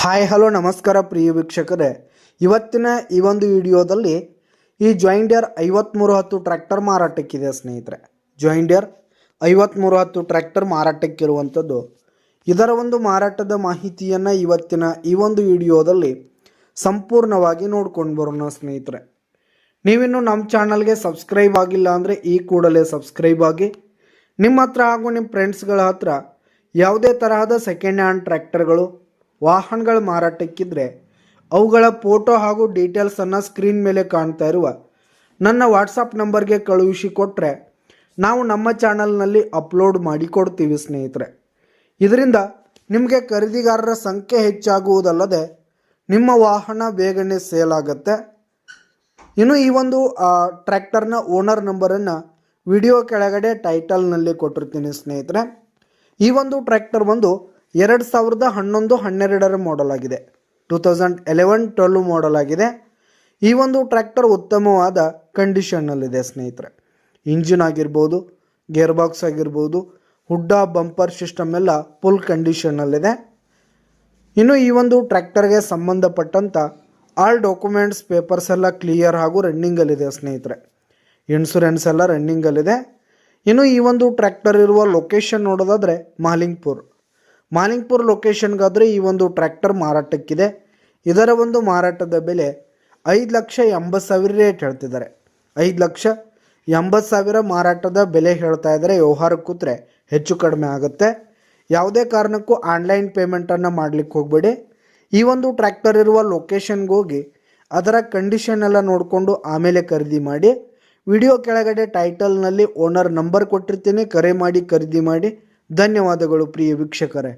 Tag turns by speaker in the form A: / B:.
A: Hi hello ನಮಸ್ಕಾರ ಪ್ರಿಯ ವೀಕ್ಷಕರೇ, ಇವತ್ತಿನ ಈ ಒಂದು ವಿಡಿಯೋದಲ್ಲಿ ಈ ಜಾಯಿಂಡಿಯರ್ 5310 ಟ್ರ್ಯಾಕ್ಟರ್ ಮಾರಾಟಕ್ಕಿದೆ ಸ್ನೇಹಿತರೆ. ಜಾಯಿಂಡಿಯರ್ 5310 ಟ್ರ್ಯಾಕ್ಟರ್ ಮಾರಾಟಕ್ಕಿರುವಂಥದ್ದು. ಇದರ ಒಂದು ಮಾರಾಟದ ಮಾಹಿತಿಯನ್ನು ಇವತ್ತಿನ ಈ ಒಂದು ವಿಡಿಯೋದಲ್ಲಿ ಸಂಪೂರ್ಣವಾಗಿ ನೋಡ್ಕೊಂಡು ಬರೋಣ ಸ್ನೇಹಿತರೆ. ನೀವಿನ್ನು ನಮ್ಮ ಚಾನಲ್ಗೆ ಸಬ್ಸ್ಕ್ರೈಬ್ ಆಗಿಲ್ಲ ಅಂದರೆ ಈ ಕೂಡಲೇ ಸಬ್ಸ್ಕ್ರೈಬ್ ಆಗಿ. ನಿಮ್ಮ ಹತ್ರ ಹಾಗೂ ನಿಮ್ಮ ಫ್ರೆಂಡ್ಸ್ಗಳ ಹತ್ರ ಯಾವುದೇ ತರಹದ ಸೆಕೆಂಡ್ ಹ್ಯಾಂಡ್ ಟ್ರ್ಯಾಕ್ಟರ್ಗಳು ವಾಹನಗಳ ಮಾರಾಟಕ್ಕಿದ್ರೆ ಅವುಗಳ ಫೋಟೋ ಹಾಗೂ ಡೀಟೇಲ್ಸನ್ನು ಸ್ಕ್ರೀನ್ ಮೇಲೆ ಕಾಣ್ತಾ ಇರುವ ನನ್ನ ವಾಟ್ಸಪ್ ನಂಬರ್ಗೆ ಕಳುಹಿಸಿ ಕೊಟ್ಟರೆ ನಾವು ನಮ್ಮ ಚಾನಲ್ನಲ್ಲಿ ಅಪ್ಲೋಡ್ ಮಾಡಿ ಕೊಡ್ತೀವಿ ಸ್ನೇಹಿತರೆ. ಇದರಿಂದ ನಿಮಗೆ ಖರೀದಿಗಾರರ ಸಂಖ್ಯೆ ಹೆಚ್ಚಾಗುವುದಲ್ಲದೆ ನಿಮ್ಮ ವಾಹನ ಬೇಗನೆ ಸೇಲ್ ಆಗುತ್ತೆ. ಇನ್ನು ಈ ಒಂದು ಟ್ರ್ಯಾಕ್ಟರ್ನ ಓನರ್ ನಂಬರನ್ನು ವಿಡಿಯೋ ಕೆಳಗಡೆ ಟೈಟಲ್ನಲ್ಲಿ ಕೊಟ್ಟಿರ್ತೀನಿ ಸ್ನೇಹಿತರೆ. ಈ ಒಂದು ಟ್ರ್ಯಾಕ್ಟರ್ ಬಂದು 2011-12 ಮಾಡೆಲ್ ಆಗಿದೆ. 2011-12 ಮಾಡೆಲ್ ಆಗಿದೆ. ಈ ಒಂದು ಟ್ರ್ಯಾಕ್ಟರ್ ಉತ್ತಮವಾದ ಕಂಡೀಷನ್ನಲ್ಲಿದೆ ಸ್ನೇಹಿತರೆ. ಇಂಜಿನ್ ಆಗಿರ್ಬೋದು, ಗೇರ್ ಬಾಕ್ಸ್ ಆಗಿರ್ಬೋದು, ಹುಡ್ಡ ಬಂಪರ್ ಸಿಸ್ಟಮ್ ಎಲ್ಲ ಫುಲ್ ಕಂಡೀಷನ್ನಲ್ಲಿದೆ. ಇನ್ನು ಈ ಒಂದು ಟ್ರ್ಯಾಕ್ಟರ್ಗೆ ಸಂಬಂಧಪಟ್ಟಂಥ ಆಲ್ ಡಾಕ್ಯುಮೆಂಟ್ಸ್ ಪೇಪರ್ಸ್ ಎಲ್ಲ ಕ್ಲಿಯರ್ ಹಾಗೂ ರನ್ನಿಂಗಲ್ಲಿದೆ ಸ್ನೇಹಿತರೆ. ಇನ್ಶೂರೆನ್ಸ್ ಎಲ್ಲ ರನ್ನಿಂಗಲ್ಲಿದೆ. ಇನ್ನು ಈ ಒಂದು ಟ್ರ್ಯಾಕ್ಟರ್ ಇರುವ ಲೊಕೇಶನ್ ನೋಡೋದಾದರೆ ಮಾಲಿಂಗ್ಪುರ್ ಲೊಕೇಶನ್ಗಾದರೆ ಈ ಒಂದು ಟ್ರ್ಯಾಕ್ಟರ್ ಮಾರಾಟಕ್ಕಿದೆ. ಇದರ ಒಂದು ಮಾರಾಟದ ಬೆಲೆ 5,80,000 ರೇಟ್ ಹೇಳ್ತಿದ್ದಾರೆ. 5,80,000 ಮಾರಾಟದ ಬೆಲೆ ಹೇಳ್ತಾ ಇದ್ದಾರೆ. ವ್ಯವಹಾರಕ್ಕೆ ಕೂತ್ರೆ ಹೆಚ್ಚು ಕಡಿಮೆ ಆಗುತ್ತೆ. ಯಾವುದೇ ಕಾರಣಕ್ಕೂ ಆನ್ಲೈನ್ ಪೇಮೆಂಟನ್ನು ಮಾಡಲಿಕ್ಕೆ ಹೋಗಬೇಡಿ. ಈ ಒಂದು ಟ್ರ್ಯಾಕ್ಟರ್ ಇರುವ ಲೊಕೇಶನ್ಗೆ ಹೋಗಿ ಅದರ ಕಂಡೀಷನ್ ಎಲ್ಲ ನೋಡಿಕೊಂಡು ಆಮೇಲೆ ಖರೀದಿ ಮಾಡಿ. ವಿಡಿಯೋ ಕೆಳಗಡೆ ಟೈಟಲ್ನಲ್ಲಿ ಓನರ್ ನಂಬರ್ ಕೊಟ್ಟಿರ್ತೀನಿ, ಕರೆ ಮಾಡಿ ಖರೀದಿ ಮಾಡಿ. ಧನ್ಯವಾದಗಳು ಪ್ರಿಯ ವೀಕ್ಷಕರೇ.